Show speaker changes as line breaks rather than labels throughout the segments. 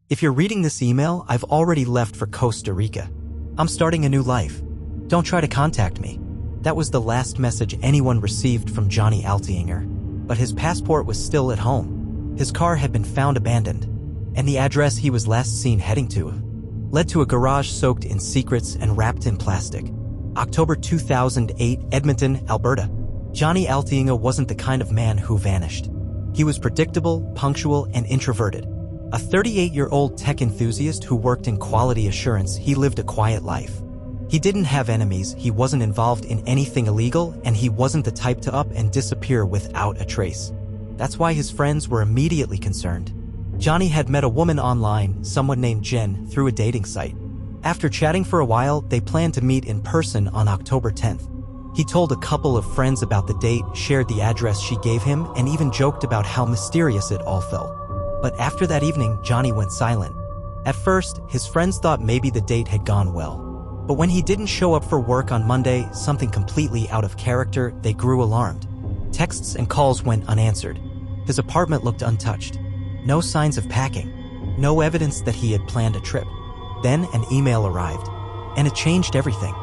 If you're reading this email, I've already left for Costa Rica. I'm starting a new life. Don't try to contact me. That was the last message anyone received from Johnny Altinger. But his passport was still at home. His car had been found abandoned, and the address he was last seen heading to led to a garage soaked in secrets and wrapped in plastic. October 2008, Edmonton, Alberta. Johnny Altinger wasn't the kind of man who vanished. He was predictable, punctual, and introverted. A 38-year-old tech enthusiast who worked in quality assurance, he lived a quiet life. He didn't have enemies, he wasn't involved in anything illegal, and he wasn't the type to up and disappear without a trace. That's why his friends were immediately concerned. Johnny had met a woman online, someone named Jen, through a dating site. After chatting for a while, they planned to meet in person on October 10th. He told a couple of friends about the date, shared the address she gave him, and even joked about how mysterious it all felt. But after that evening, Johnny went silent. At first, his friends thought maybe the date had gone well. But when he didn't show up for work on Monday, something completely out of character, they grew alarmed. Texts and calls went unanswered. His apartment looked untouched. No signs of packing. No evidence that he had planned a trip. Then an email arrived, and it changed everything.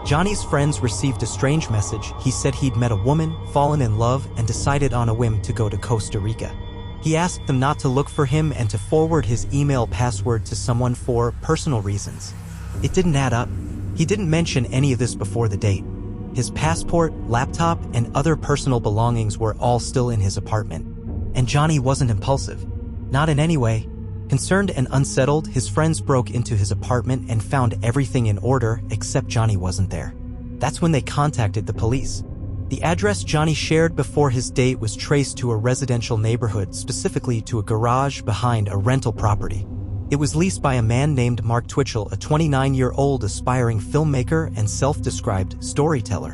Johnny's friends received a strange message. He said he'd met a woman, fallen in love, and decided on a whim to go to Costa Rica. He asked them not to look for him and to forward his email password to someone for personal reasons. It didn't add up. He didn't mention any of this before the date. His passport, laptop, and other personal belongings were all still in his apartment. And Johnny wasn't impulsive. Not in any way. Concerned and unsettled, his friends broke into his apartment and found everything in order except Johnny wasn't there. That's when they contacted the police. The address Johnny shared before his date was traced to a residential neighborhood, specifically to a garage behind a rental property. It was leased by a man named Mark Twitchell, a 29-year-old aspiring filmmaker and self-described storyteller.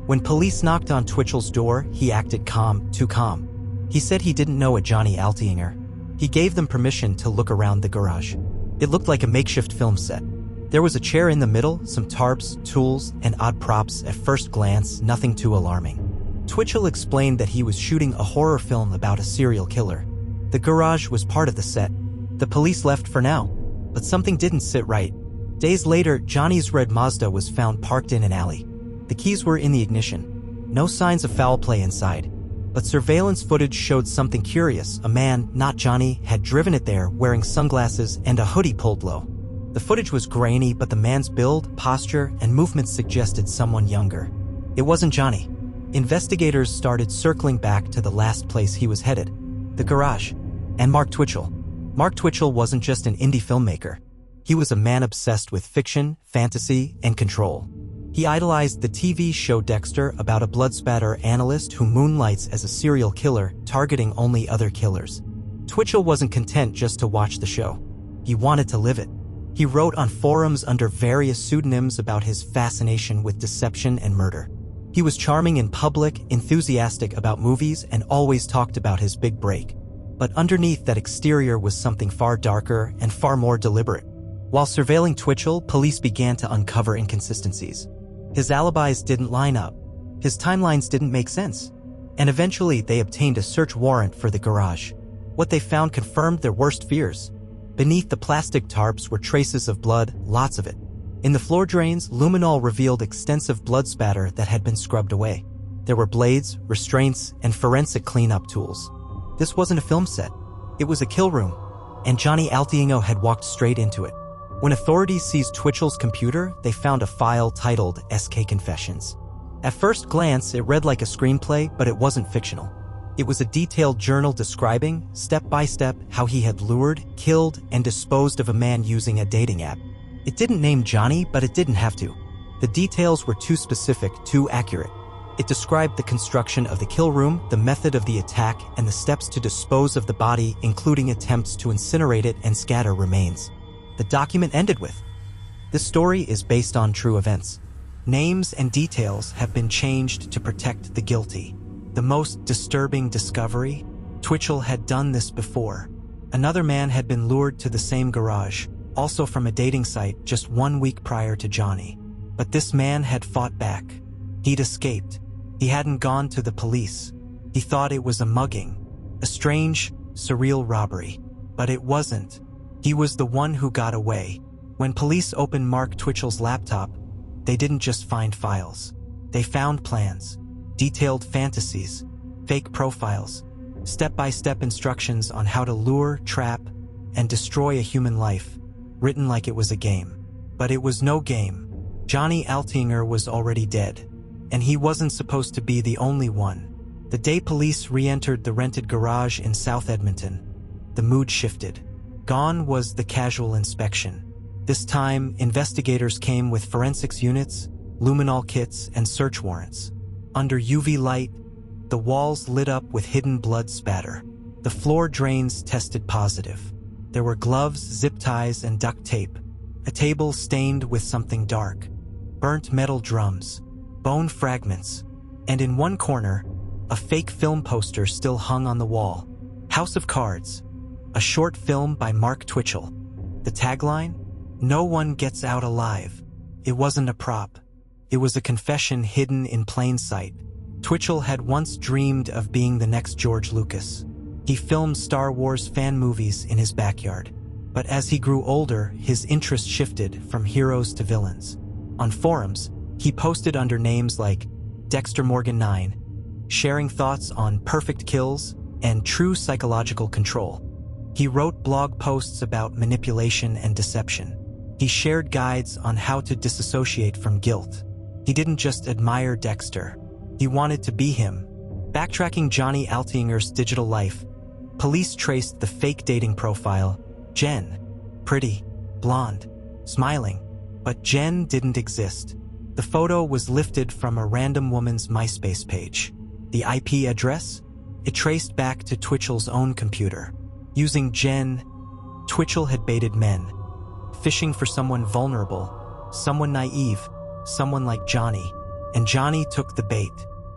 When police knocked on Twitchell's door, he acted calm, too calm. He said he didn't know a Johnny Altinger. He gave them permission to look around the garage. It looked like a makeshift film set. There was a chair in the middle, some tarps, tools, and odd props. At first glance, nothing too alarming. Twitchell explained that he was shooting a horror film about a serial killer. The garage was part of the set. The police left for now, but something didn't sit right. Days later, Johnny's red Mazda was found parked in an alley. The keys were in the ignition. No signs of foul play inside. But surveillance footage showed something curious. A man, not Johnny, had driven it there wearing sunglasses and a hoodie pulled low. The footage was grainy, but the man's build, posture, and movements suggested someone younger. It wasn't Johnny. Investigators started circling back to the last place he was headed, the garage, and Mark Twitchell. Mark Twitchell wasn't just an indie filmmaker. He was a man obsessed with fiction, fantasy, and control. He idolized the TV show Dexter, about a bloodspatter analyst who moonlights as a serial killer, targeting only other killers. Twitchell wasn't content just to watch the show. He wanted to live it. He wrote on forums under various pseudonyms about his fascination with deception and murder. He was charming in public, enthusiastic about movies, and always talked about his big break. But underneath that exterior was something far darker and far more deliberate. While surveilling Twitchell, police began to uncover inconsistencies. His alibis didn't line up. His timelines didn't make sense. And eventually, they obtained a search warrant for the garage. What they found confirmed their worst fears. Beneath the plastic tarps were traces of blood, lots of it. In the floor drains, luminol revealed extensive blood spatter that had been scrubbed away. There were blades, restraints, and forensic cleanup tools. This wasn't a film set. It was a kill room, and Johnny Altinger had walked straight into it. When authorities seized Twitchell's computer, they found a file titled SK Confessions. At first glance, it read like a screenplay, but it wasn't fictional. It was a detailed journal describing, step by step, how he had lured, killed, and disposed of a man using a dating app. It didn't name Johnny, but it didn't have to. The details were too specific, too accurate. It described the construction of the kill room, the method of the attack, and the steps to dispose of the body, including attempts to incinerate it and scatter remains. The document ended with, "This story is based on true events. Names and details have been changed to protect the guilty." The most disturbing discovery? Twitchell had done this before. Another man had been lured to the same garage, also from a dating site, just 1 week prior to Johnny. But this man had fought back. He'd escaped. He hadn't gone to the police. He thought it was a mugging, a strange, surreal robbery. But it wasn't. He was the one who got away. When police opened Mark Twitchell's laptop, they didn't just find files. They found plans, detailed fantasies, fake profiles, step-by-step instructions on how to lure, trap, and destroy a human life, written like it was a game. But it was no game. Johnny Altinger was already dead, and he wasn't supposed to be the only one. The day police re-entered the rented garage in South Edmonton, the mood shifted. Gone was the casual inspection. This time, investigators came with forensics units, luminol kits, and search warrants. Under UV light, the walls lit up with hidden blood spatter. The floor drains tested positive. There were gloves, zip ties, and duct tape. A table stained with something dark. Burnt metal drums, bone fragments, and in one corner, a fake film poster still hung on the wall. House of Cards, a short film by Mark Twitchell. The tagline? No one gets out alive. It wasn't a prop. It was a confession hidden in plain sight. Twitchell had once dreamed of being the next George Lucas. He filmed Star Wars fan movies in his backyard. But as he grew older, his interest shifted from heroes to villains. On forums, he posted under names like Dexter Morgan 9, sharing thoughts on perfect kills and true psychological control. He wrote blog posts about manipulation and deception. He shared guides on how to disassociate from guilt. He didn't just admire Dexter. He wanted to be him. Backtracking Johnny Altinger's digital life, police traced the fake dating profile, Jen. Pretty, blonde, smiling. But Jen didn't exist. The photo was lifted from a random woman's MySpace page. The IP address? It traced back to Twitchell's own computer. Using Jen, Twitchell had baited men, fishing for someone vulnerable, someone naive, someone like Johnny. And Johnny took the bait.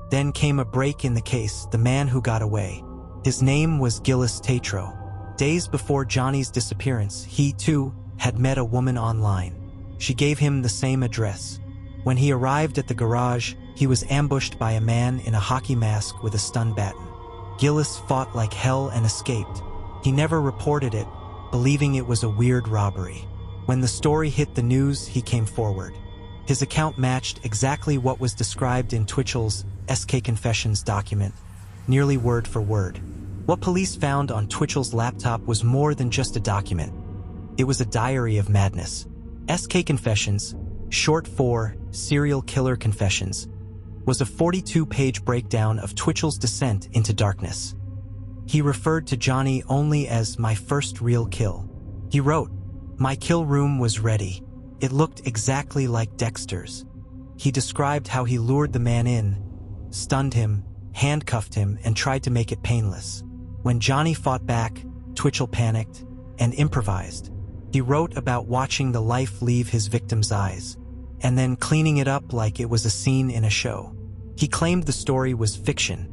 Then came a break in the case, the man who got away. His name was Gillis Tatro. Days before Johnny's disappearance, he, too, had met a woman online. She gave him the same address. When he arrived at the garage, he was ambushed by a man in a hockey mask with a stun baton. Gillis fought like hell and escaped. He never reported it, believing it was a weird robbery. When the story hit the news, he came forward. His account matched exactly what was described in Twitchell's SK Confessions document, nearly word for word. What police found on Twitchell's laptop was more than just a document. It was a diary of madness. SK Confessions, short for Serial Killer Confessions, was a 42-page breakdown of Twitchell's descent into darkness. He referred to Johnny only as my first real kill. He wrote, "My kill room was ready. It looked exactly like Dexter's." He described how he lured the man in, stunned him, handcuffed him, and tried to make it painless. When Johnny fought back, Twitchell panicked and improvised. He wrote about watching the life leave his victim's eyes, and then cleaning it up like it was a scene in a show. He claimed the story was fiction,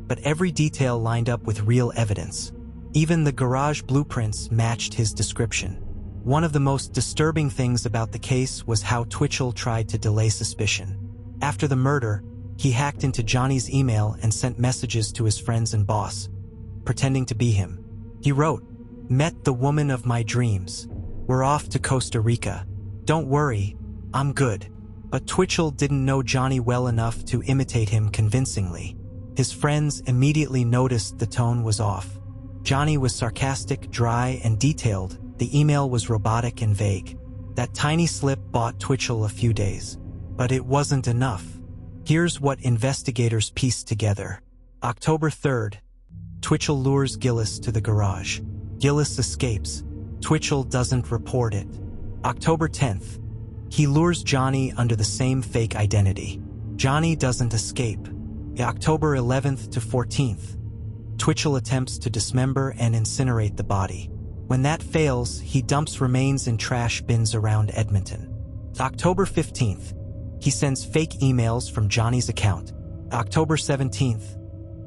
but every detail lined up with real evidence. Even the garage blueprints matched his description. One of the most disturbing things about the case was how Twitchell tried to delay suspicion. After the murder, he hacked into Johnny's email and sent messages to his friends and boss, pretending to be him. He wrote, "Met the woman of my dreams. We're off to Costa Rica. Don't worry, I'm good." But Twitchell didn't know Johnny well enough to imitate him convincingly. His friends immediately noticed the tone was off. Johnny was sarcastic, dry, and detailed. The email was robotic and vague. That tiny slip bought Twitchell a few days. But it wasn't enough. Here's what investigators pieced together. October 3rd, Twitchell lures Gillis to the garage. Gillis escapes. Twitchell doesn't report it. October 10th, he lures Johnny under the same fake identity. Johnny doesn't escape. October 11th to 14th, Twitchell attempts to dismember and incinerate the body. When that fails, he dumps remains in trash bins around Edmonton. October 15th, he sends fake emails from Johnny's account. October 17th,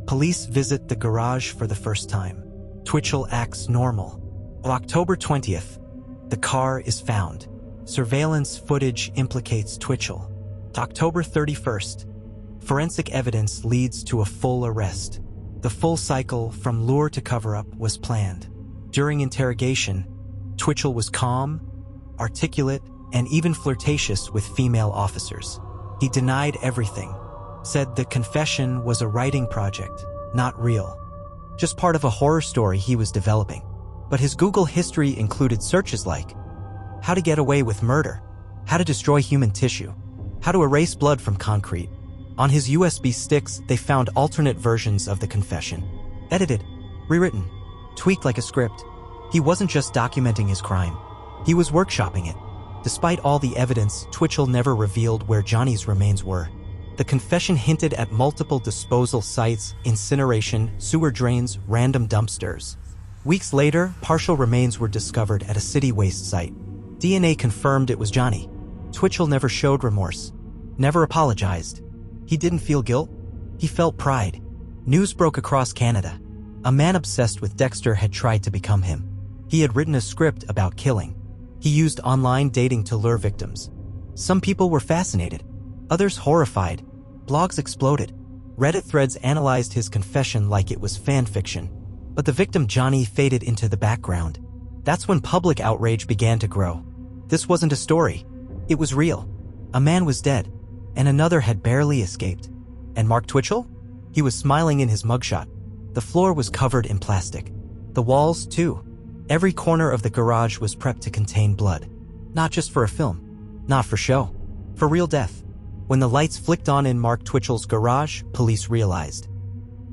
police visit the garage for the first time. Twitchell acts normal. October 20th, the car is found. Surveillance footage implicates Twitchell. October 31st, forensic evidence leads to a full arrest. The full cycle from lure to cover-up was planned. During interrogation, Twitchell was calm, articulate, and even flirtatious with female officers. He denied everything, said the confession was a writing project, not real, just part of a horror story he was developing. But his Google history included searches like how to get away with murder, how to destroy human tissue, how to erase blood from concrete. On his USB sticks, they found alternate versions of the confession, edited, rewritten, tweaked like a script. He wasn't just documenting his crime, he was workshopping it. Despite all the evidence, Twitchell never revealed where Johnny's remains were. The confession hinted at multiple disposal sites, incineration, sewer drains, random dumpsters. Weeks later, partial remains were discovered at a city waste site. DNA confirmed it was Johnny. Twitchell never showed remorse, never apologized. He didn't feel guilt, he felt pride. News broke across Canada. A man obsessed with Dexter had tried to become him. He had written a script about killing. He used online dating to lure victims. Some people were fascinated, others horrified. Blogs exploded. Reddit threads analyzed his confession like it was fan fiction. But the victim Johnny faded into the background. That's when public outrage began to grow. This wasn't a story. It was real. A man was dead, and another had barely escaped. And Mark Twitchell? He was smiling in his mugshot. The floor was covered in plastic. The walls, too. Every corner of the garage was prepped to contain blood. Not just for a film. Not for show. For real death. When the lights flicked on in Mark Twitchell's garage, police realized.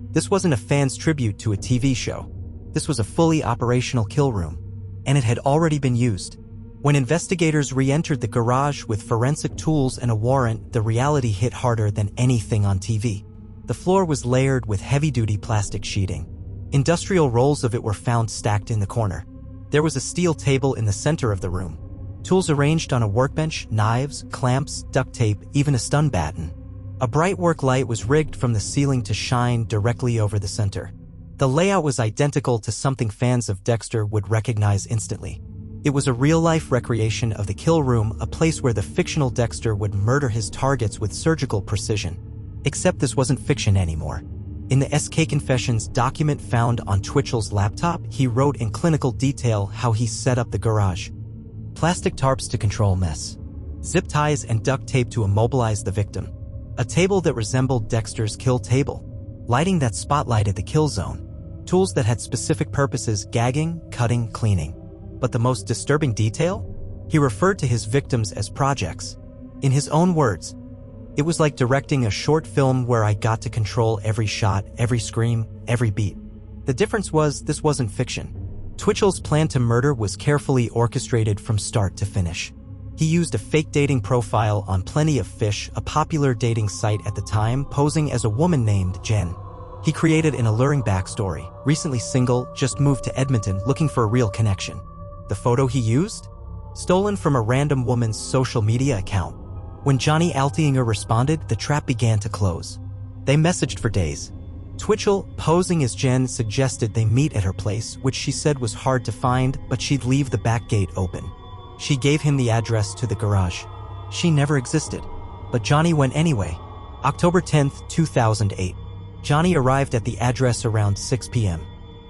This wasn't a fan's tribute to a TV show. This was a fully operational kill room. And it had already been used. When investigators re-entered the garage with forensic tools and a warrant, the reality hit harder than anything on TV. The floor was layered with heavy-duty plastic sheeting. Industrial rolls of it were found stacked in the corner. There was a steel table in the center of the room. Tools arranged on a workbench, knives, clamps, duct tape, even a stun baton. A bright work light was rigged from the ceiling to shine directly over the center. The layout was identical to something fans of Dexter would recognize instantly. It was a real-life recreation of the kill room, a place where the fictional Dexter would murder his targets with surgical precision. Except this wasn't fiction anymore. In the SK Confessions document found on Twitchell's laptop, he wrote in clinical detail how he set up the garage. Plastic tarps to control mess. Zip ties and duct tape to immobilize the victim. A table that resembled Dexter's kill table. Lighting that spotlighted the kill zone. Tools that had specific purposes: gagging, cutting, cleaning. But the most disturbing detail? He referred to his victims as projects. In his own words, "It was like directing a short film where I got to control every shot, every scream, every beat." The difference was, this wasn't fiction. Twitchell's plan to murder was carefully orchestrated from start to finish. He used a fake dating profile on Plenty of Fish, a popular dating site at the time, posing as a woman named Jen. He created an alluring backstory: recently single, just moved to Edmonton looking for a real connection. The photo he used? Stolen from a random woman's social media account. When Johnny Altinger responded, the trap began to close. They messaged for days. Twitchell, posing as Jen, suggested they meet at her place, which she said was hard to find, but she'd leave the back gate open. She gave him the address to the garage. She never existed. But Johnny went anyway. October 10th, 2008. Johnny arrived at the address around 6 p.m.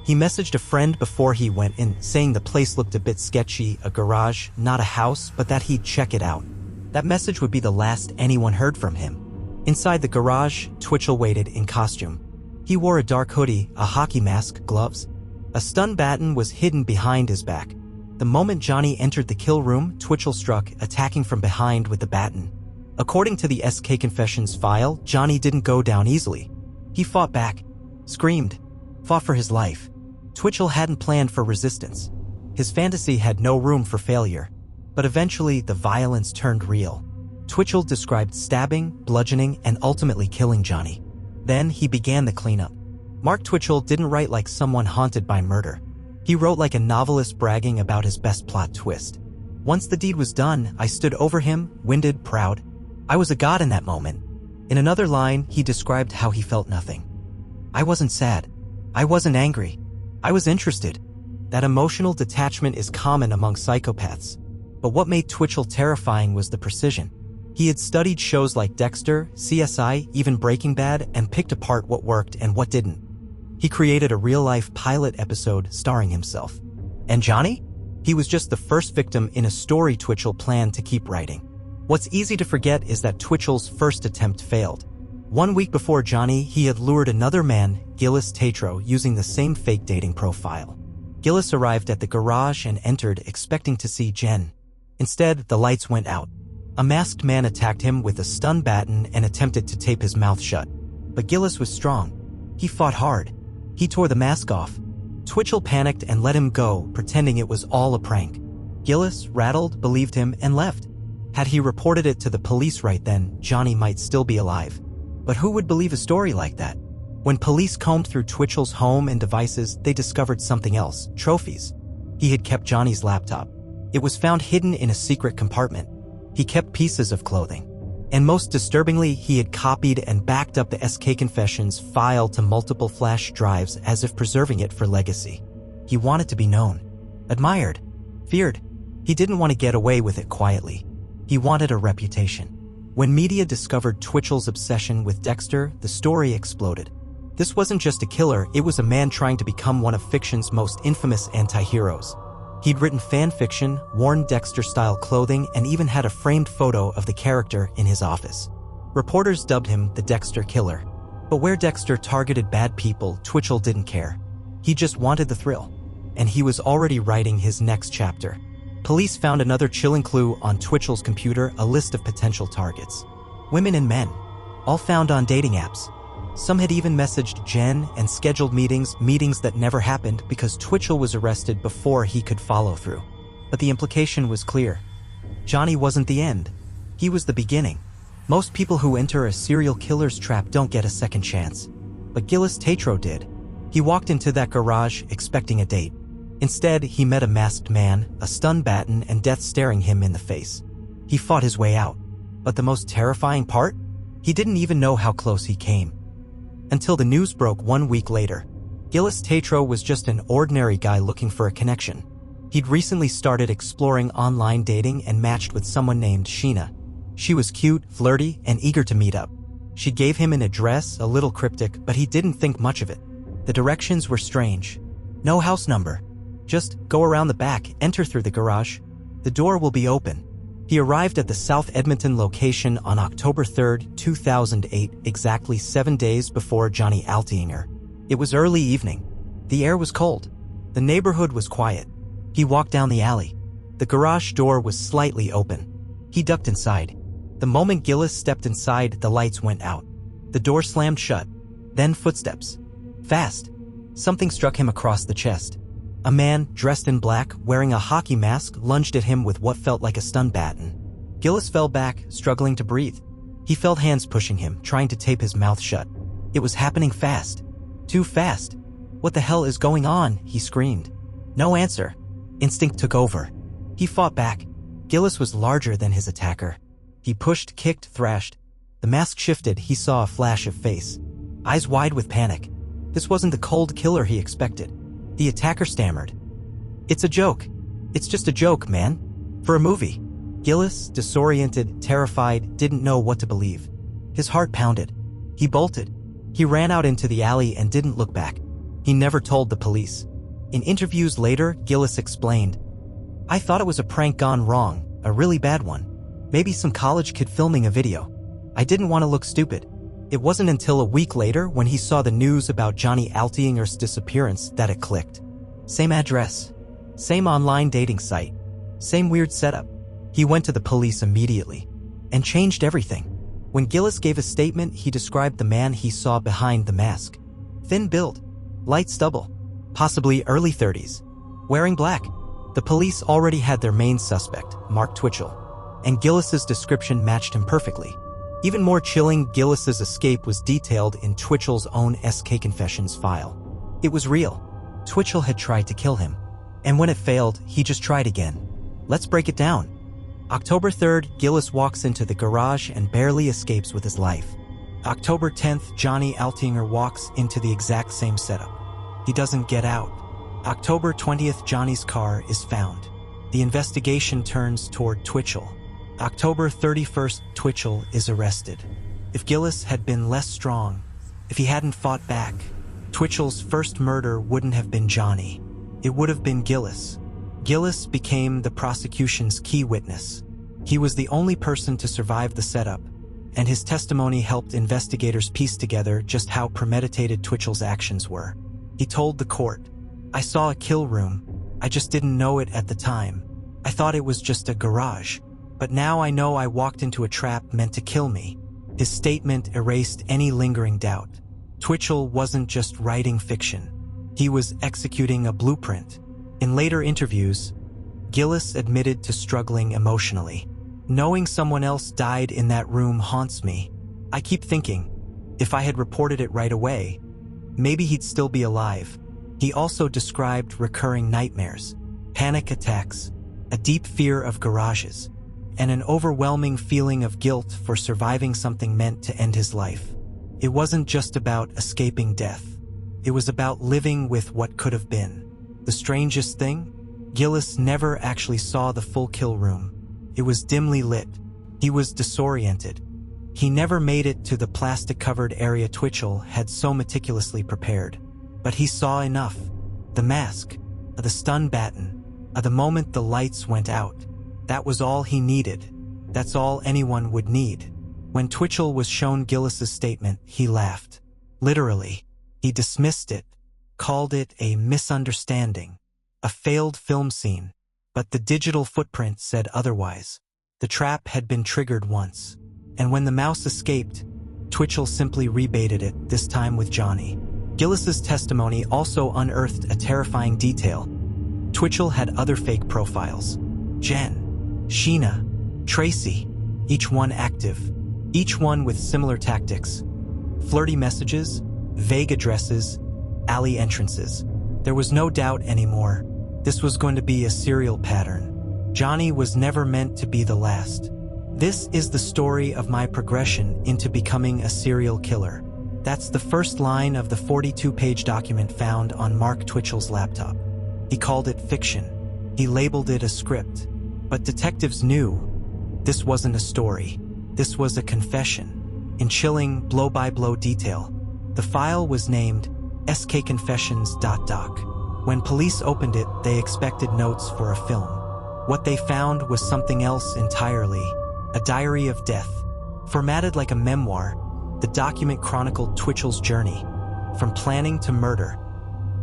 He messaged a friend before he went in, saying the place looked a bit sketchy, a garage, not a house, but that he'd check it out. That message would be the last anyone heard from him. Inside the garage, Twitchell waited in costume. He wore a dark hoodie, a hockey mask, gloves. A stun baton was hidden behind his back. The moment Johnny entered the kill room, Twitchell struck, attacking from behind with the baton. According to the SK Confessions file, Johnny didn't go down easily. He fought back, screamed, fought for his life. Twitchell hadn't planned for resistance. His fantasy had no room for failure. But eventually, the violence turned real. Twitchell described stabbing, bludgeoning, and ultimately killing Johnny. Then he began the cleanup. Mark Twitchell didn't write like someone haunted by murder. He wrote like a novelist bragging about his best plot twist. Once the deed was done, I stood over him, winded, proud. I was a god in that moment. In another line, he described how he felt nothing. I wasn't sad. I wasn't angry. I was interested. That emotional detachment is common among psychopaths. But what made Twitchell terrifying was the precision. He had studied shows like Dexter, CSI, even Breaking Bad, and picked apart what worked and what didn't. He created a real-life pilot episode starring himself. And Johnny? He was just the first victim in a story Twitchell planned to keep writing. What's easy to forget is that Twitchell's first attempt failed. 1 week before Johnny, he had lured another man, Gillis Tatro, using the same fake dating profile. Gillis arrived at the garage and entered expecting to see Jen. Instead, the lights went out. A masked man attacked him with a stun baton and attempted to tape his mouth shut. But Gillis was strong. He fought hard. He tore the mask off. Twitchell panicked and let him go, pretending it was all a prank. Gillis, rattled, believed him and left. Had he reported it to the police right then, Johnny might still be alive. But who would believe a story like that? When police combed through Twitchell's home and devices, they discovered something else: trophies. He had kept Johnny's laptop. It was found hidden in a secret compartment. He kept pieces of clothing. And most disturbingly, he had copied and backed up the SK Confessions file to multiple flash drives as if preserving it for legacy. He wanted to be known, admired, feared. He didn't want to get away with it quietly. He wanted a reputation. When media discovered Twitchell's obsession with Dexter, the story exploded. This wasn't just a killer, it was a man trying to become one of fiction's most infamous anti-heroes. He'd written fan fiction, worn Dexter-style clothing, and even had a framed photo of the character in his office. Reporters dubbed him the Dexter Killer. But where Dexter targeted bad people, Twitchell didn't care. He just wanted the thrill. And he was already writing his next chapter. Police found another chilling clue on Twitchell's computer, a list of potential targets. Women and men, all found on dating apps. Some had even messaged Jen and scheduled meetings that never happened because Twitchell was arrested before he could follow through. But the implication was clear. Johnny wasn't the end. He was the beginning. Most people who enter a serial killer's trap don't get a second chance. But Gillis Tatro did. He walked into that garage expecting a date. Instead, he met a masked man, a stun baton, and death staring him in the face. He fought his way out. But the most terrifying part? He didn't even know how close he came. Until the news broke 1 week later. Gillis Tatro was just an ordinary guy looking for a connection. He'd recently started exploring online dating and matched with someone named Sheena. She was cute, flirty, and eager to meet up. She gave him an address, a little cryptic, but he didn't think much of it. The directions were strange. No house number. Just go around the back, enter through the garage. The door will be open. He arrived at the South Edmonton location on October 3, 2008, exactly 7 days before Johnny Altinger. It was early evening. The air was cold. The neighborhood was quiet. He walked down the alley. The garage door was slightly open. He ducked inside. The moment Gillis stepped inside, the lights went out. The door slammed shut. Then footsteps. Fast. Something struck him across the chest. A man, dressed in black, wearing a hockey mask, lunged at him with what felt like a stun baton. Gillis fell back, struggling to breathe. He felt hands pushing him, trying to tape his mouth shut. It was happening fast. Too fast. What the hell is going on? He screamed. No answer. Instinct took over. He fought back. Gillis was larger than his attacker. He pushed, kicked, thrashed. The mask shifted. He saw a flash of face. Eyes wide with panic. This wasn't the cold killer he expected. The attacker stammered. It's a joke. It's just a joke, man. For a movie. Gillis, disoriented, terrified, didn't know what to believe. His heart pounded. He bolted. He ran out into the alley and didn't look back. He never told the police. In interviews later, Gillis explained, I thought it was a prank gone wrong, a really bad one. Maybe some college kid filming a video. I didn't want to look stupid. It wasn't until a week later when he saw the news about Johnny Altinger's disappearance that it clicked. Same address. Same online dating site. Same weird setup. He went to the police immediately. And changed everything. When Gillis gave a statement, he described the man he saw behind the mask. Thin build. Light stubble. Possibly early 30s. Wearing black. The police already had their main suspect, Mark Twitchell. And Gillis's description matched him perfectly. Even more chilling, Gillis's escape was detailed in Twitchell's own SK Confessions file. It was real. Twitchell had tried to kill him. And when it failed, he just tried again. Let's break it down. October 3rd, Gillis walks into the garage and barely escapes with his life. October 10th, Johnny Altinger walks into the exact same setup. He doesn't get out. October 20th, Johnny's car is found. The investigation turns toward Twitchell. October 31st, Twitchell is arrested. If Gillis had been less strong, if he hadn't fought back, Twitchell's first murder wouldn't have been Johnny. It would have been Gillis. Gillis became the prosecution's key witness. He was the only person to survive the setup, and his testimony helped investigators piece together just how premeditated Twitchell's actions were. He told the court, "I saw a kill room. I just didn't know it at the time. I thought it was just a garage. But now I know I walked into a trap meant to kill me." His statement erased any lingering doubt. Twitchell wasn't just writing fiction. He was executing a blueprint. In later interviews, Gillis admitted to struggling emotionally. "Knowing someone else died in that room haunts me. I keep thinking, if I had reported it right away, maybe he'd still be alive." He also described recurring nightmares, panic attacks, a deep fear of garages, and an overwhelming feeling of guilt for surviving something meant to end his life. It wasn't just about escaping death. It was about living with what could have been. The strangest thing? Gillis never actually saw the full kill room. It was dimly lit. He was disoriented. He never made it to the plastic-covered area Twitchell had so meticulously prepared. But he saw enough. The mask, the stun baton, the moment the lights went out. That was all he needed. That's all anyone would need. When Twitchell was shown Gillis's statement, he laughed. Literally. He dismissed it, called it a misunderstanding, a failed film scene. But the digital footprint said otherwise. The trap had been triggered once, and when the mouse escaped, Twitchell simply rebaited it, this time with Johnny. Gillis's testimony also unearthed a terrifying detail. Twitchell had other fake profiles. Jen, Sheena, Tracy, each one active, each one with similar tactics. Flirty messages, vague addresses, alley entrances. There was no doubt anymore. This was going to be a serial pattern. Johnny was never meant to be the last. "This is the story of my progression into becoming a serial killer." That's the first line of the 42-page document found on Mark Twitchell's laptop. He called it fiction. He labeled it a script. But detectives knew this wasn't a story. This was a confession. In chilling, blow-by-blow detail, the file was named skconfessions.doc. When police opened it, they expected notes for a film. What they found was something else entirely, a diary of death. Formatted like a memoir, the document chronicled Twitchell's journey, from planning to murder,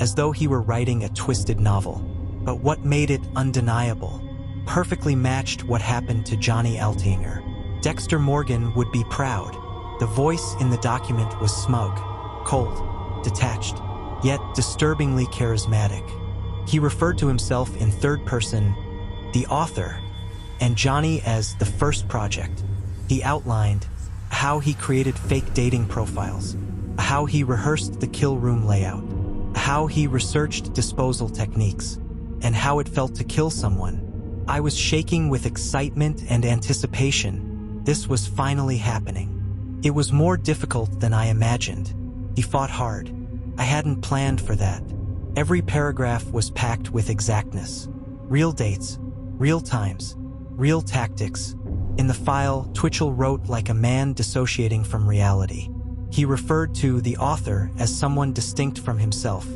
as though he were writing a twisted novel. But what made it undeniable, perfectly matched what happened to Johnny Altinger. Dexter Morgan would be proud. The voice in the document was smug, cold, detached, yet disturbingly charismatic. He referred to himself in third person, the author, and Johnny as the first project. He outlined how he created fake dating profiles, how he rehearsed the kill room layout, how he researched disposal techniques, and how it felt to kill someone. "I was shaking with excitement and anticipation. This was finally happening. It was more difficult than I imagined. He fought hard. I hadn't planned for that." Every paragraph was packed with exactness. Real dates, real times, real tactics. In the file, Twitchell wrote like a man dissociating from reality. He referred to the author as someone distinct from himself,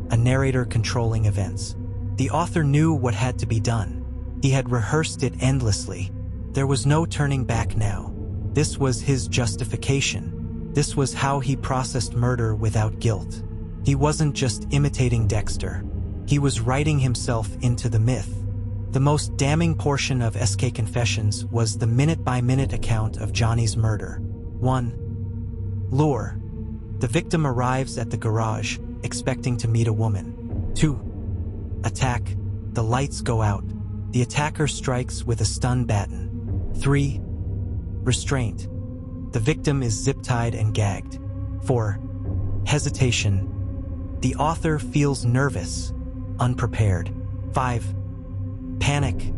a narrator controlling events. The author knew what had to be done. He had rehearsed it endlessly. There was no turning back now. This was his justification. This was how he processed murder without guilt. He wasn't just imitating Dexter. He was writing himself into the myth. The most damning portion of SK Confessions was the minute-by-minute account of Johnny's murder. 1. Lure. The victim arrives at the garage, expecting to meet a woman. 2. Attack. The lights go out. The attacker strikes with a stun baton. 3. Restraint. The victim is zip-tied and gagged. 4. Hesitation. The author feels nervous, unprepared. 5. Panic.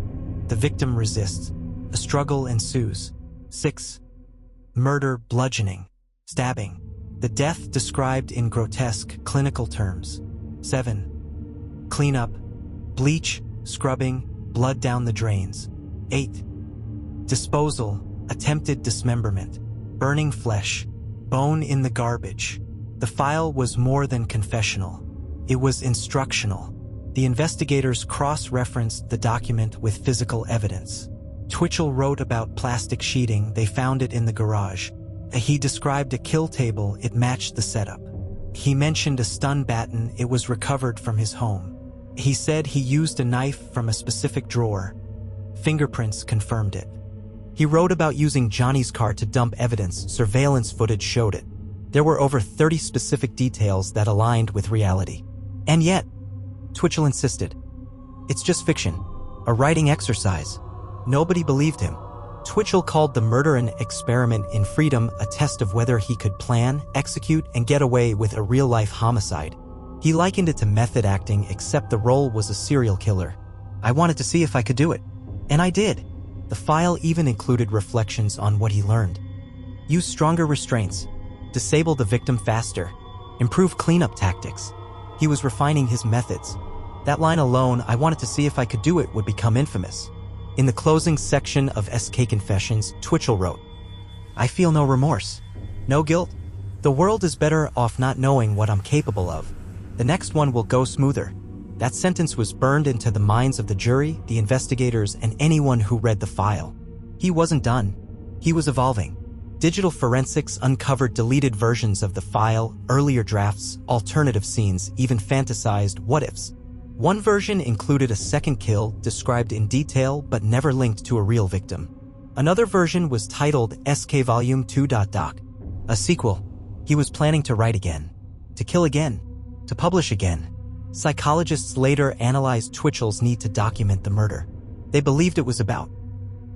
The victim resists. A struggle ensues. 6. Murder, bludgeoning, stabbing. The death described in grotesque, clinical terms. 7. Cleanup. Bleach, scrubbing, blood down the drains. 8. Disposal. Attempted dismemberment. Burning flesh. Bone in the garbage. The file was more than confessional. It was instructional. The investigators cross-referenced the document with physical evidence. Twitchell wrote about plastic sheeting. They found it in the garage. He described a kill table. It matched the setup. He mentioned a stun baton. It was recovered from his home. He said he used a knife from a specific drawer. Fingerprints confirmed it. He wrote about using Johnny's car to dump evidence. Surveillance footage showed it. There were over 30 specific details that aligned with reality. And yet, Twitchell insisted, it's just fiction, a writing exercise. Nobody believed him. Twitchell called the murder an experiment in freedom, a test of whether he could plan, execute, and get away with a real-life homicide. He likened it to method acting, except the role was a serial killer. I wanted to see if I could do it. And I did. The file even included reflections on what he learned. Use stronger restraints. Disable the victim faster. Improve cleanup tactics. He was refining his methods. That line alone, I wanted to see if I could do it, would become infamous. In the closing section of SK Confessions, Twitchell wrote, I feel no remorse. No guilt. The world is better off not knowing what I'm capable of. The next one will go smoother. That sentence was burned into the minds of the jury, the investigators, and anyone who read the file. He wasn't done. He was evolving. Digital forensics uncovered deleted versions of the file, earlier drafts, alternative scenes, even fantasized what-ifs. One version included a second kill described in detail but never linked to a real victim. Another version was titled SK Volume 2. A sequel. He was planning to write again. To kill again. To publish again. Psychologists later analyzed Twitchell's need to document the murder. They believed it was about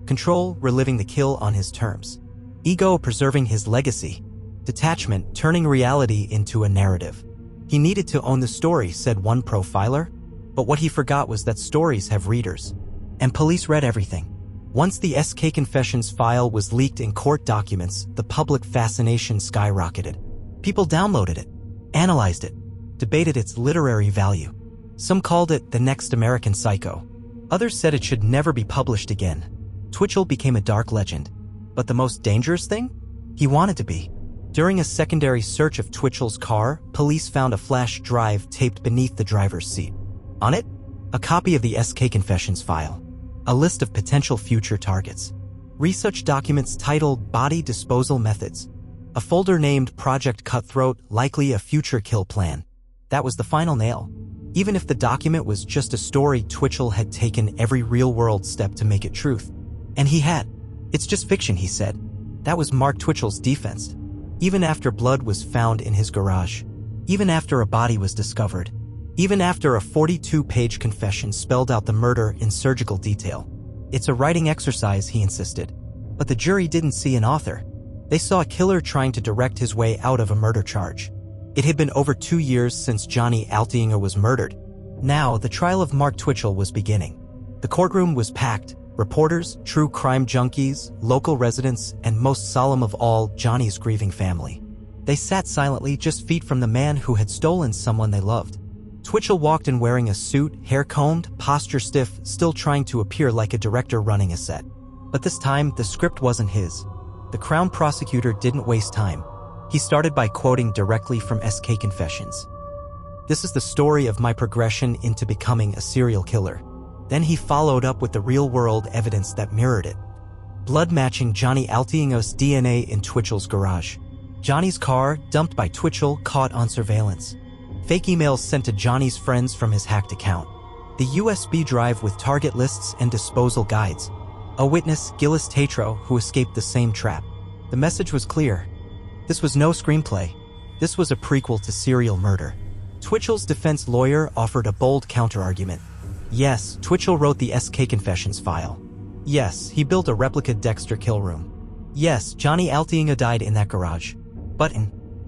control, reliving the kill on his terms. Ego, preserving his legacy. Detachment, turning reality into a narrative. He needed to own the story, said one profiler. But what he forgot was that stories have readers. And police read everything. Once the SK Confessions file was leaked in court documents, the public fascination skyrocketed. People downloaded it, analyzed it, debated its literary value. Some called it the next American Psycho. Others said it should never be published again. Twitchell became a dark legend. But the most dangerous thing? He wanted to be. During a secondary search of Twitchell's car, police found a flash drive taped beneath the driver's seat. On it, a copy of the SK Confessions file. A list of potential future targets. Research documents titled Body Disposal Methods. A folder named Project Cutthroat, likely a future kill plan. That was the final nail. Even if the document was just a story, Twitchell had taken every real-world step to make it truth. And he had. It's just fiction, he said. That was Mark Twitchell's defense. Even after blood was found in his garage. Even after a body was discovered. Even after a 42-page confession spelled out the murder in surgical detail. It's a writing exercise, he insisted. But the jury didn't see an author. They saw a killer trying to direct his way out of a murder charge. It had been over 2 years since Johnny Altinger was murdered. Now, the trial of Mark Twitchell was beginning. The courtroom was packed. Reporters, true crime junkies, local residents, and most solemn of all, Johnny's grieving family. They sat silently, just feet from the man who had stolen someone they loved. Twitchell walked in wearing a suit, hair combed, posture stiff, still trying to appear like a director running a set. But this time, the script wasn't his. The Crown prosecutor didn't waste time. He started by quoting directly from SK Confessions. This is the story of my progression into becoming a serial killer. Then he followed up with the real-world evidence that mirrored it. Blood matching Johnny Altinger's DNA in Twitchell's garage. Johnny's car, dumped by Twitchell, caught on surveillance. Fake emails sent to Johnny's friends from his hacked account. The USB drive with target lists and disposal guides. A witness, Gillis Tatro, who escaped the same trap. The message was clear. This was no screenplay. This was a prequel to serial murder. Twitchell's defense lawyer offered a bold counterargument. Yes, Twitchell wrote the SK Confessions file. Yes, he built a replica Dexter Kill room. Yes, Johnny Altinger died in that garage. But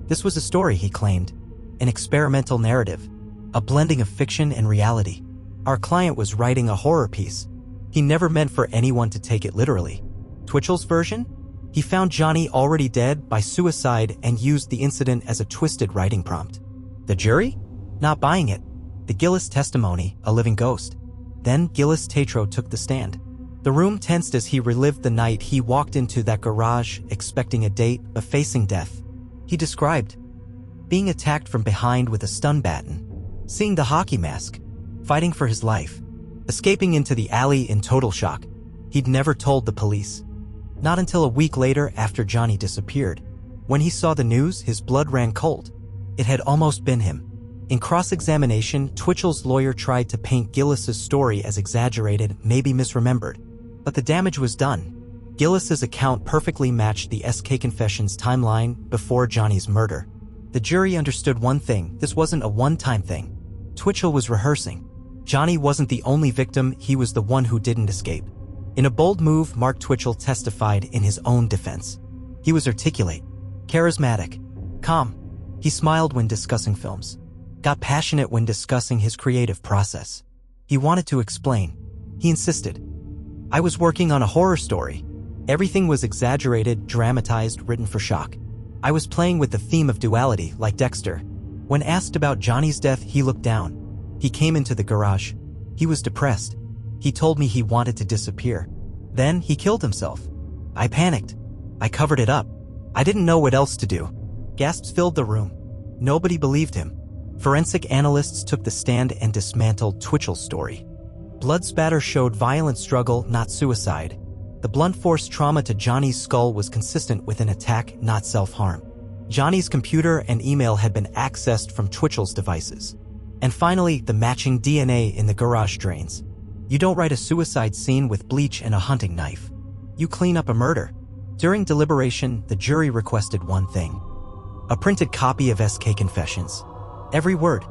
this was a story, he claimed. An experimental narrative. A blending of fiction and reality. Our client was writing a horror piece. He never meant for anyone to take it literally. Twitchell's version? He found Johnny already dead by suicide and used the incident as a twisted writing prompt. The jury? Not buying it. The Gillis testimony, a living ghost. Then Gillis Tatro took the stand. The room tensed as he relived the night he walked into that garage, expecting a date, but facing death. He described being attacked from behind with a stun baton, seeing the hockey mask, fighting for his life, escaping into the alley in total shock. He'd never told the police. Not until a week later, after Johnny disappeared. When he saw the news, his blood ran cold. It had almost been him. In cross-examination, Twitchell's lawyer tried to paint Gillis's story as exaggerated, maybe misremembered. But the damage was done. Gillis's account perfectly matched the SK confession's timeline before Johnny's murder. The jury understood one thing: this wasn't a one-time thing. Twitchell was rehearsing. Johnny wasn't the only victim, he was the one who didn't escape. In a bold move, Mark Twitchell testified in his own defense. He was articulate, charismatic, calm. He smiled when discussing films, got passionate when discussing his creative process. He wanted to explain. He insisted. I was working on a horror story. Everything was exaggerated, dramatized, written for shock. I was playing with the theme of duality, like Dexter. When asked about Johnny's death, he looked down. He came into the garage. He was depressed. He told me he wanted to disappear. Then he killed himself. I panicked. I covered it up. I didn't know what else to do. Gasps filled the room. Nobody believed him. Forensic analysts took the stand and dismantled Twitchell's story. Blood spatter showed violent struggle, not suicide. The blunt force trauma to Johnny's skull was consistent with an attack, not self-harm. Johnny's computer and email had been accessed from Twitchell's devices. And finally, the matching DNA in the garage drains. You don't write a suicide scene with bleach and a hunting knife. You clean up a murder. During deliberation, the jury requested one thing: a printed copy of SK Confessions. Every word,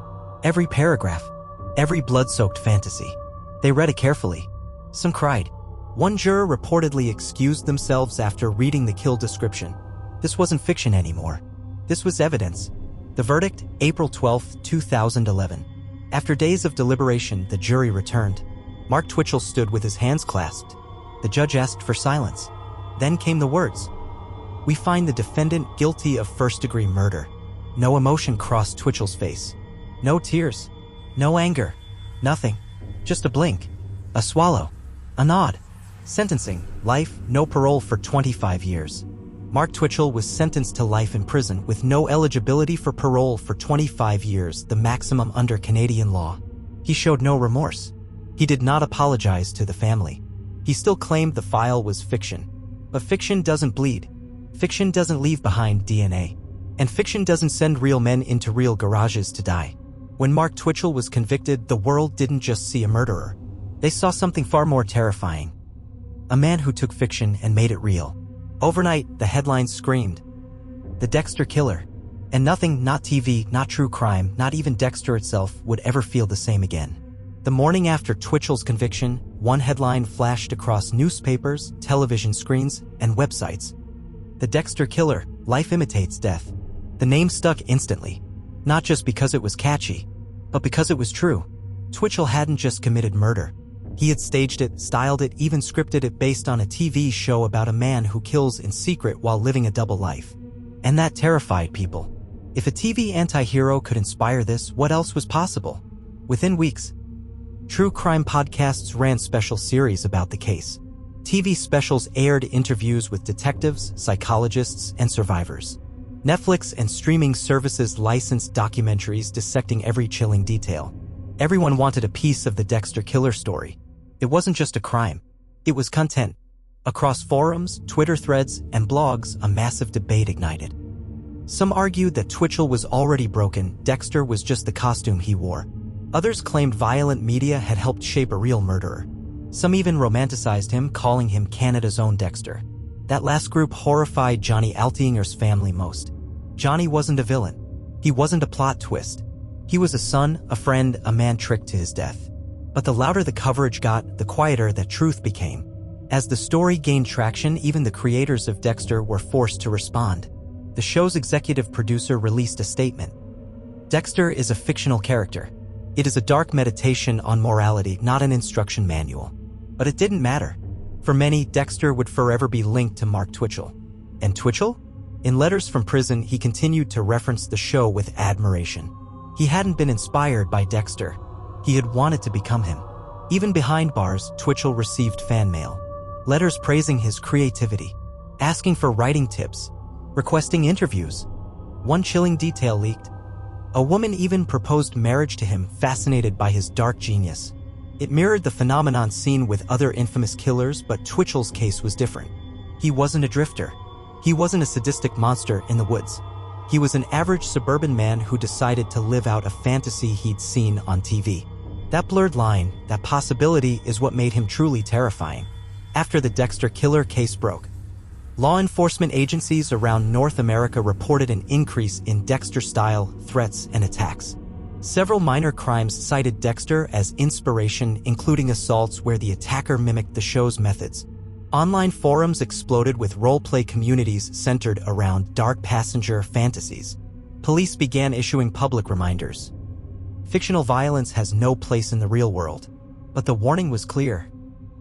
every paragraph, every blood-soaked fantasy. They read it carefully. Some cried. One juror reportedly excused themselves after reading the kill description. This wasn't fiction anymore. This was evidence. The verdict, April 12, 2011. After days of deliberation, the jury returned. Mark Twitchell stood with his hands clasped. The judge asked for silence. Then came the words: "We find the defendant guilty of first-degree murder." No emotion crossed Twitchell's face. No tears. No anger. Nothing. Just a blink. A swallow. A nod. Sentencing: life, no parole for 25 years. Mark Twitchell was sentenced to life in prison with no eligibility for parole for 25 years, the maximum under Canadian law. He showed no remorse. He did not apologize to the family. He still claimed the file was fiction. But fiction doesn't bleed. Fiction doesn't leave behind DNA. And fiction doesn't send real men into real garages to die. When Mark Twitchell was convicted, the world didn't just see a murderer. They saw something far more terrifying. A man who took fiction and made it real. Overnight, the headlines screamed, "The Dexter Killer." And nothing, not TV, not true crime, not even Dexter itself, would ever feel the same again. The morning after Twitchell's conviction, one headline flashed across newspapers, television screens, and websites. "The Dexter Killer, life imitates death." The name stuck instantly. Not just because it was catchy, but because it was true. Twitchell hadn't just committed murder. He had staged it, styled it, even scripted it based on a TV show about a man who kills in secret while living a double life. And that terrified people. If a TV anti-hero could inspire this, what else was possible? Within weeks, true crime podcasts ran special series about the case. TV specials aired interviews with detectives, psychologists, and survivors. Netflix and streaming services licensed documentaries dissecting every chilling detail. Everyone wanted a piece of the Dexter Killer story. It wasn't just a crime. It was content. Across forums, Twitter threads, and blogs, a massive debate ignited. Some argued that Twitchell was already broken, Dexter was just the costume he wore. Others claimed violent media had helped shape a real murderer. Some even romanticized him, calling him Canada's own Dexter. That last group horrified Johnny Altinger's family most. Johnny wasn't a villain. He wasn't a plot twist. He was a son, a friend, a man tricked to his death. But the louder the coverage got, the quieter that truth became. As the story gained traction, even the creators of Dexter were forced to respond. The show's executive producer released a statement. "Dexter is a fictional character. It is a dark meditation on morality, not an instruction manual." But it didn't matter. For many, Dexter would forever be linked to Mark Twitchell. And Twitchell? In letters from prison, he continued to reference the show with admiration. He hadn't been inspired by Dexter. He had wanted to become him. Even behind bars, Twitchell received fan mail. Letters praising his creativity, asking for writing tips, requesting interviews. One chilling detail leaked. A woman even proposed marriage to him, fascinated by his dark genius. It mirrored the phenomenon seen with other infamous killers, but Twitchell's case was different. He wasn't a drifter. He wasn't a sadistic monster in the woods. He was an average suburban man who decided to live out a fantasy he'd seen on TV. That blurred line, that possibility, is what made him truly terrifying. After the Dexter Killer case broke, law enforcement agencies around North America reported an increase in Dexter-style threats and attacks. Several minor crimes cited Dexter as inspiration, including assaults where the attacker mimicked the show's methods. Online forums exploded with role-play communities centered around dark passenger fantasies. Police began issuing public reminders. Fictional violence has no place in the real world. But the warning was clear.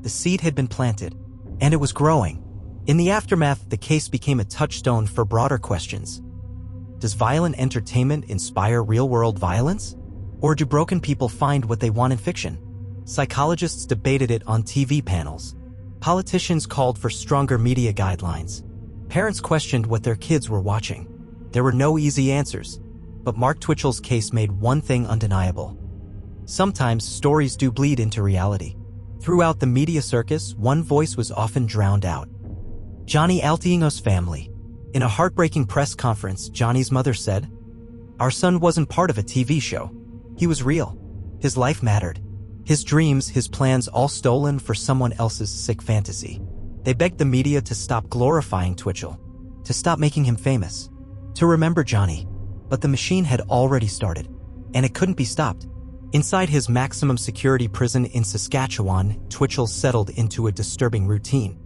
The seed had been planted, and it was growing. In the aftermath, the case became a touchstone for broader questions. Does violent entertainment inspire real-world violence? Or do broken people find what they want in fiction? Psychologists debated it on TV panels. Politicians called for stronger media guidelines. Parents questioned what their kids were watching. There were no easy answers, but Mark Twitchell's case made one thing undeniable. Sometimes stories do bleed into reality. Throughout the media circus, one voice was often drowned out. Johnny Altiengo's family. In a heartbreaking press conference, Johnny's mother said, "Our son wasn't part of a TV show. He was real. His life mattered. His dreams, his plans, all stolen for someone else's sick fantasy." They begged the media to stop glorifying Twitchell, to stop making him famous, to remember Johnny. But the machine had already started, and it couldn't be stopped. Inside his maximum security prison in Saskatchewan, Twitchell settled into a disturbing routine.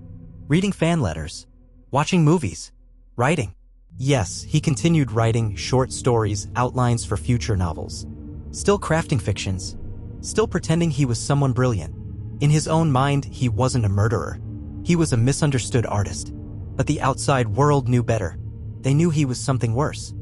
Reading fan letters, watching movies, writing. Yes, he continued writing short stories, outlines for future novels. Still crafting fictions. Still pretending he was someone brilliant. In his own mind, he wasn't a murderer. He was a misunderstood artist. But the outside world knew better. They knew he was something worse.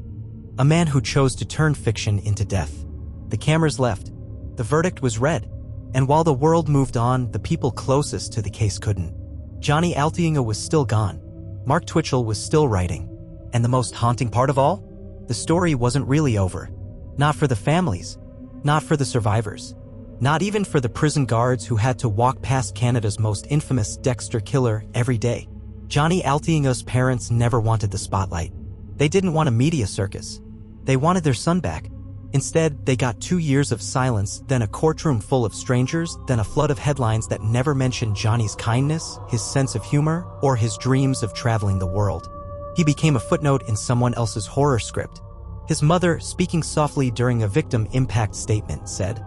A man who chose to turn fiction into death. The cameras left. The verdict was read. And while the world moved on, the people closest to the case couldn't. Johnny Altiengo was still gone. Mark Twitchell was still writing. And the most haunting part of all? The story wasn't really over. Not for the families. Not for the survivors. Not even for the prison guards who had to walk past Canada's most infamous Dexter Killer every day. Johnny Altiengo's parents never wanted the spotlight. They didn't want a media circus. They wanted their son back. Instead, they got 2 years of silence, then a courtroom full of strangers, then a flood of headlines that never mentioned Johnny's kindness, his sense of humor, or his dreams of traveling the world. He became a footnote in someone else's horror script. His mother, speaking softly during a victim impact statement, said,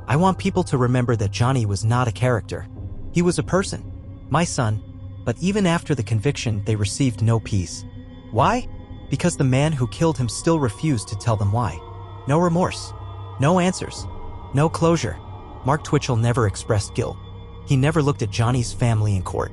"I want people to remember that Johnny was not a character. He was a person. My son." But even after the conviction, they received no peace. Why? Because the man who killed him still refused to tell them why. No remorse. No answers. No closure. Mark Twitchell never expressed guilt. He never looked at Johnny's family in court.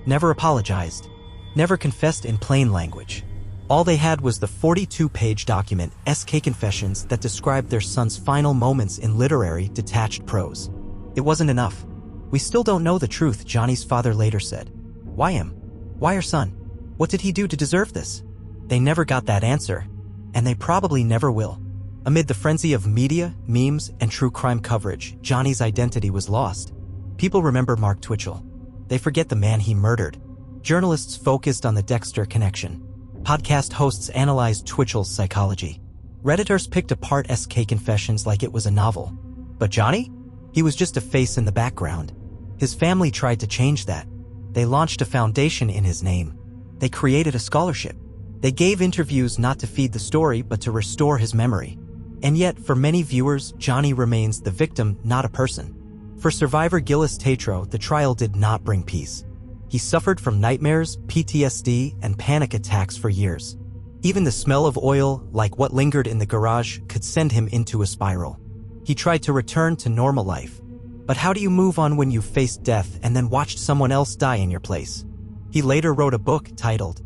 Never apologized. Never confessed in plain language. All they had was the 42-page document, SK Confessions, that described their son's final moments in literary, detached prose. It wasn't enough. "We still don't know the truth," Johnny's father later said. "Why him? Why our son? What did he do to deserve this?" They never got that answer, and they probably never will. Amid the frenzy of media, memes, and true crime coverage, Johnny's identity was lost. People remember Mark Twitchell. They forget the man he murdered. Journalists focused on the Dexter connection. Podcast hosts analyzed Twitchell's psychology. Redditors picked apart SK Confessions like it was a novel. But Johnny? He was just a face in the background. His family tried to change that. They launched a foundation in his name. They created a scholarship. They gave interviews not to feed the story but to restore his memory. And yet, for many viewers, Johnny remains the victim, not a person. For survivor Gillis Tatro, the trial did not bring peace. He suffered from nightmares, PTSD, and panic attacks for years. Even the smell of oil, like what lingered in the garage, could send him into a spiral. He tried to return to normal life. But how do you move on when you've faced death and then watched someone else die in your place? He later wrote a book titled,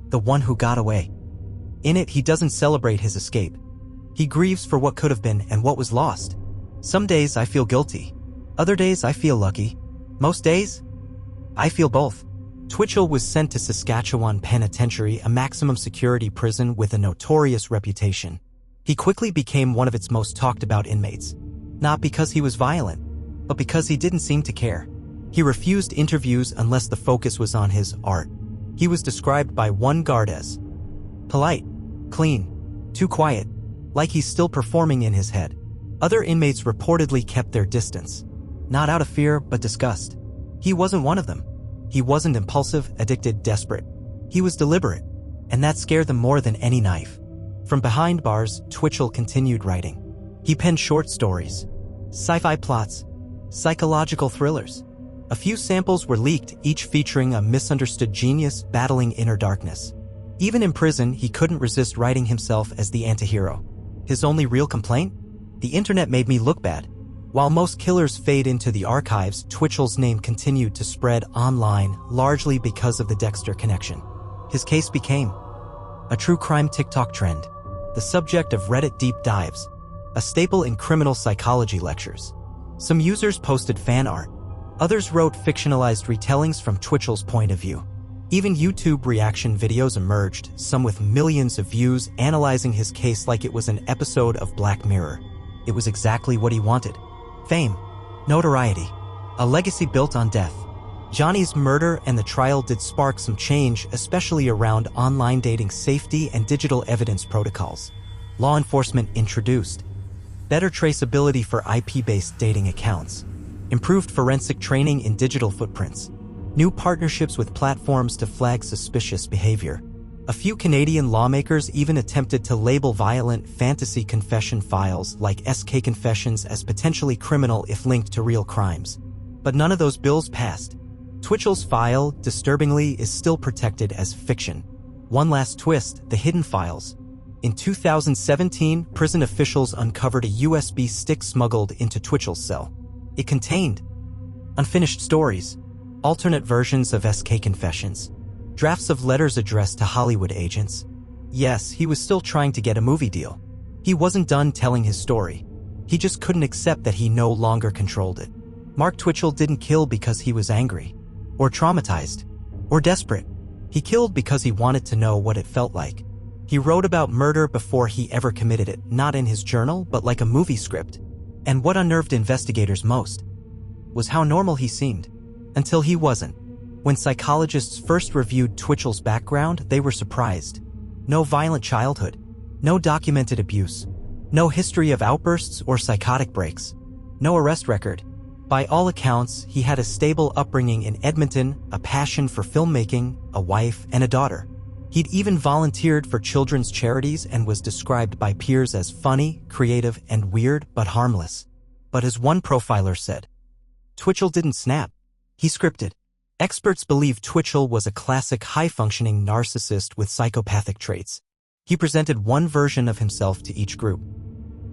The One Who Got Away. In it, he doesn't celebrate his escape. He grieves for what could have been and what was lost. Some days I feel guilty. Other days I feel lucky. Most days, I feel both. Twitchell was sent to Saskatchewan Penitentiary, a maximum security prison with a notorious reputation. He quickly became one of its most talked about inmates. Not because he was violent, but because he didn't seem to care. He refused interviews unless the focus was on his art. He was described by one guard as polite, clean, too quiet, like he's still performing in his head. Other inmates reportedly kept their distance, not out of fear but disgust. He wasn't one of them. He wasn't impulsive, addicted, desperate. He was deliberate, and that scared them more than any knife. From behind bars, Twitchell continued writing. He penned short stories, sci-fi plots, psychological thrillers. A few samples were leaked, each featuring a misunderstood genius battling inner darkness. Even in prison, he couldn't resist writing himself as the antihero. His only real complaint? The internet made me look bad. While most killers fade into the archives, Twitchell's name continued to spread online, largely because of the Dexter connection. His case became a true crime TikTok trend, the subject of Reddit deep dives, a staple in criminal psychology lectures. Some users posted fan art. Others wrote fictionalized retellings from Twitchell's point of view. Even YouTube reaction videos emerged, some with millions of views, analyzing his case like it was an episode of Black Mirror. It was exactly what he wanted. Fame, notoriety, a legacy built on death. Johnny's murder and the trial did spark some change, especially around online dating safety and digital evidence protocols. Law enforcement introduced better traceability for IP-based dating accounts, improved forensic training in digital footprints, new partnerships with platforms to flag suspicious behavior. A few Canadian lawmakers even attempted to label violent fantasy confession files like SK Confessions as potentially criminal if linked to real crimes. But none of those bills passed. Twitchell's file, disturbingly, is still protected as fiction. One last twist, the hidden files. In 2017, prison officials uncovered a USB stick smuggled into Twitchell's cell. It contained unfinished stories, alternate versions of SK Confessions, drafts of letters addressed to Hollywood agents. Yes, he was still trying to get a movie deal. He wasn't done telling his story. He just couldn't accept that he no longer controlled it. Mark Twitchell didn't kill because he was angry, or traumatized, or desperate. He killed because he wanted to know what it felt like. He wrote about murder before he ever committed it, not in his journal, but like a movie script. And what unnerved investigators most was how normal he seemed, until he wasn't. When psychologists first reviewed Twitchell's background, they were surprised. No violent childhood, no documented abuse, no history of outbursts or psychotic breaks, no arrest record. By all accounts, he had a stable upbringing in Edmonton, a passion for filmmaking, a wife, and a daughter. He'd even volunteered for children's charities and was described by peers as funny, creative, and weird, but harmless. But as one profiler said, Twitchell didn't snap. He scripted. Experts believe Twitchell was a classic high-functioning narcissist with psychopathic traits. He presented one version of himself to each group.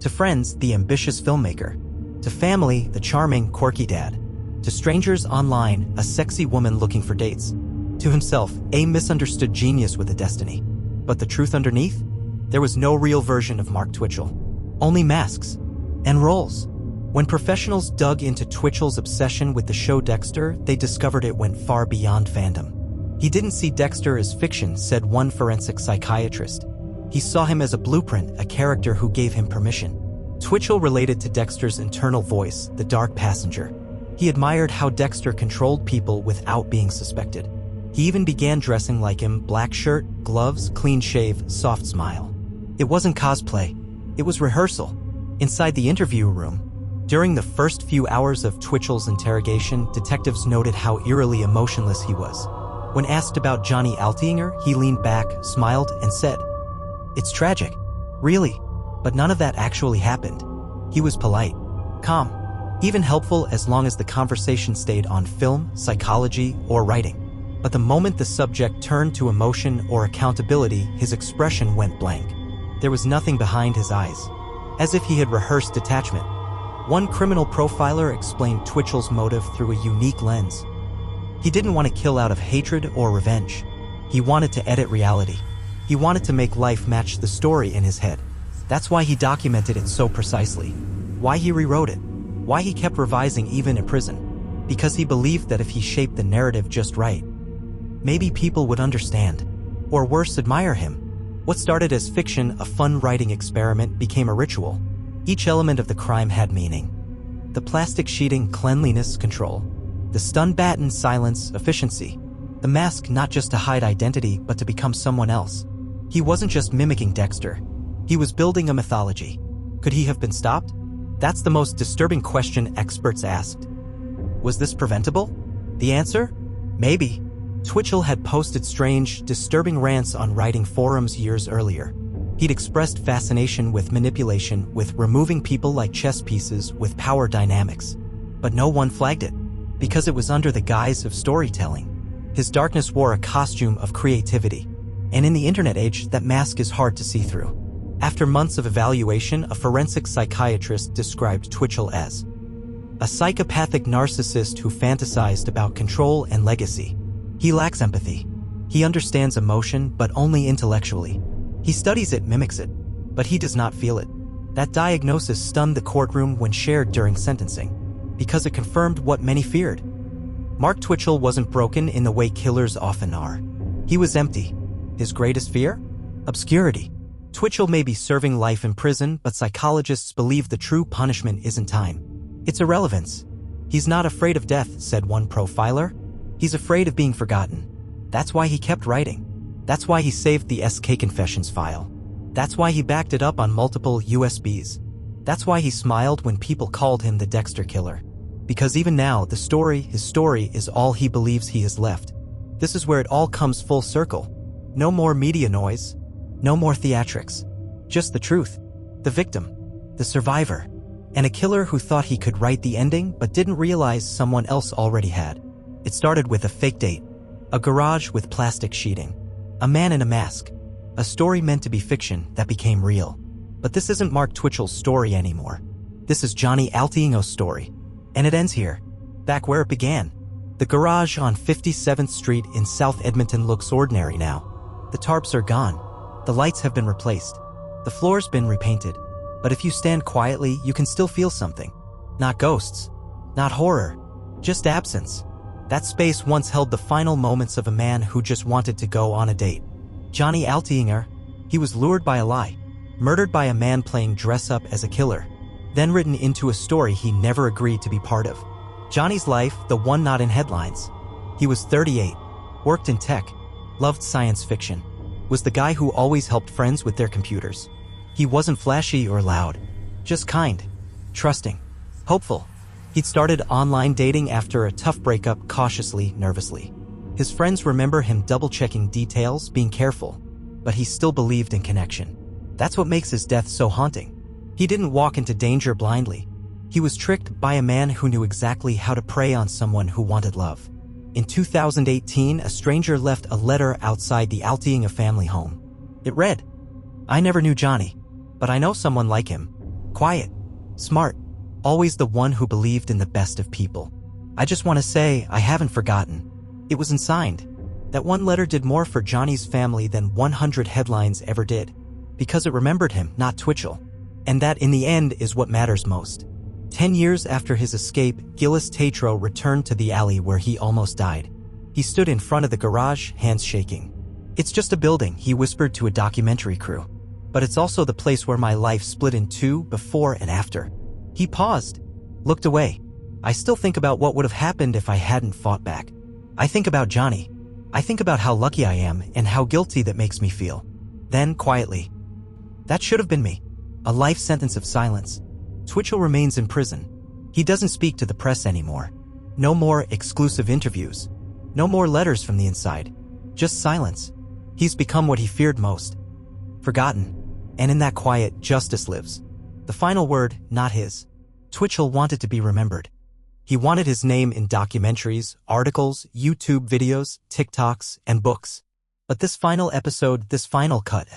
To friends, the ambitious filmmaker. To family, the charming, quirky dad. To strangers online, a sexy woman looking for dates. To himself, a misunderstood genius with a destiny. But the truth underneath? There was no real version of Mark Twitchell. Only masks. And roles. When professionals dug into Twitchell's obsession with the show Dexter, they discovered it went far beyond fandom. He didn't see Dexter as fiction, said one forensic psychiatrist. He saw him as a blueprint, a character who gave him permission. Twitchell related to Dexter's internal voice, the dark passenger. He admired how Dexter controlled people without being suspected. He even began dressing like him, black shirt, gloves, clean shave, soft smile. It wasn't cosplay. It was rehearsal. Inside the interview room, during the first few hours of Twitchell's interrogation, detectives noted how eerily emotionless he was. When asked about Johnny Altinger, he leaned back, smiled, and said, "It's tragic. Really. But none of that actually happened." He was polite, calm, even helpful as long as the conversation stayed on film, psychology, or writing. But the moment the subject turned to emotion or accountability, his expression went blank. There was nothing behind his eyes, as if he had rehearsed detachment. One criminal profiler explained Twitchell's motive through a unique lens. He didn't want to kill out of hatred or revenge. He wanted to edit reality. He wanted to make life match the story in his head. That's why he documented it so precisely. Why he rewrote it. Why he kept revising even in prison. Because he believed that if he shaped the narrative just right, maybe people would understand. Or worse, admire him. What started as fiction, a fun writing experiment, became a ritual. Each element of the crime had meaning. The plastic sheeting, cleanliness, control. The stun baton, silence, efficiency. The mask, not just to hide identity, but to become someone else. He wasn't just mimicking Dexter. He was building a mythology. Could he have been stopped? That's the most disturbing question experts asked. Was this preventable? The answer? Maybe. Twitchell had posted strange, disturbing rants on writing forums years earlier. He'd expressed fascination with manipulation, with removing people like chess pieces, with power dynamics. But no one flagged it, because it was under the guise of storytelling. His darkness wore a costume of creativity. And in the internet age, that mask is hard to see through. After months of evaluation, a forensic psychiatrist described Twitchell as a psychopathic narcissist who fantasized about control and legacy. He lacks empathy. He understands emotion, but only intellectually. He studies it, mimics it, but he does not feel it. That diagnosis stunned the courtroom when shared during sentencing, because it confirmed what many feared. Mark Twitchell wasn't broken in the way killers often are. He was empty. His greatest fear? Obscurity. Twitchell may be serving life in prison, but psychologists believe the true punishment isn't time. It's irrelevance. He's not afraid of death, said one profiler. He's afraid of being forgotten. That's why he kept writing. That's why he saved the SK Confessions file. That's why he backed it up on multiple USBs. That's why he smiled when people called him the Dexter Killer. Because even now, his story is all he believes he has left. This is where it all comes full circle. No more media noise. No more theatrics. Just the truth. The victim. The survivor. And a killer who thought he could write the ending but didn't realize someone else already had. It started with a fake date. A garage with plastic sheeting. A man in a mask. A story meant to be fiction that became real. But this isn't Mark Twitchell's story anymore. This is Johnny Altiengo's story. And it ends here. Back where it began. The garage on 57th Street in South Edmonton looks ordinary now. The tarps are gone. The lights have been replaced. The floor's been repainted. But if you stand quietly, you can still feel something. Not ghosts. Not horror. Just absence. That space once held the final moments of a man who just wanted to go on a date. Johnny Altienger, he was lured by a lie, murdered by a man playing dress-up as a killer, then written into a story he never agreed to be part of. Johnny's life, the one not in headlines. He was 38, worked in tech, loved science fiction, was the guy who always helped friends with their computers. He wasn't flashy or loud, just kind, trusting, hopeful. He'd started online dating after a tough breakup, cautiously, nervously. His friends remember him double-checking details, being careful, but he still believed in connection. That's what makes his death so haunting. He didn't walk into danger blindly. He was tricked by a man who knew exactly how to prey on someone who wanted love. In 2018, a stranger left a letter outside the Altienga family home. It read, "I never knew Johnny, but I know someone like him. Quiet, smart, always the one who believed in the best of people. I just want to say I haven't forgotten." It was unsigned. That one letter did more for Johnny's family than 100 headlines ever did. Because it remembered him, not Twitchell. And that, in the end, is what matters most. 10 years after his escape, Gillis Tatro returned to the alley where he almost died. He stood in front of the garage, hands shaking. "It's just a building," he whispered to a documentary crew. "But it's also the place where my life split in two, before and after." He paused, looked away. "I still think about what would have happened if I hadn't fought back. I think about Johnny. I think about how lucky I am and how guilty that makes me feel." Then, quietly, "That should have been me." A life sentence of silence. Twitchell remains in prison. He doesn't speak to the press anymore. No more exclusive interviews. No more letters from the inside. Just silence. He's become what he feared most. Forgotten. And in that quiet, justice lives. The final word, not his. Twitchell wanted to be remembered. He wanted his name in documentaries, articles, YouTube videos, TikToks, and books. But this final episode, this final cut,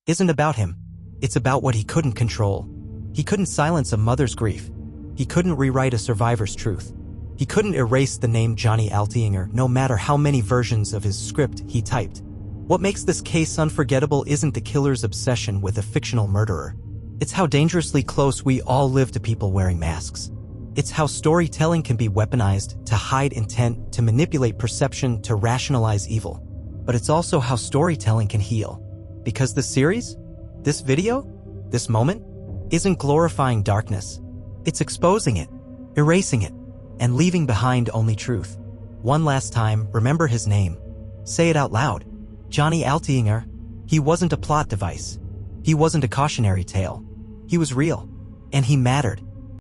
isn't about him. It's about what he couldn't control. He couldn't silence a mother's grief. He couldn't rewrite a survivor's truth. He couldn't erase the name Johnny Altienger, no matter how many versions of his script he typed. What makes this case unforgettable isn't the killer's obsession with a fictional murderer. It's how dangerously close we all live to people wearing masks. It's how storytelling can be weaponized to hide intent, to manipulate perception, to rationalize evil. But it's also how storytelling can heal. Because this series, this video, this moment, isn't glorifying darkness. It's exposing it, erasing it, and leaving behind only truth. One last time, remember his name. Say it out loud. Johnny Altinger. He wasn't a plot device. He wasn't a cautionary tale. He was real. And he mattered.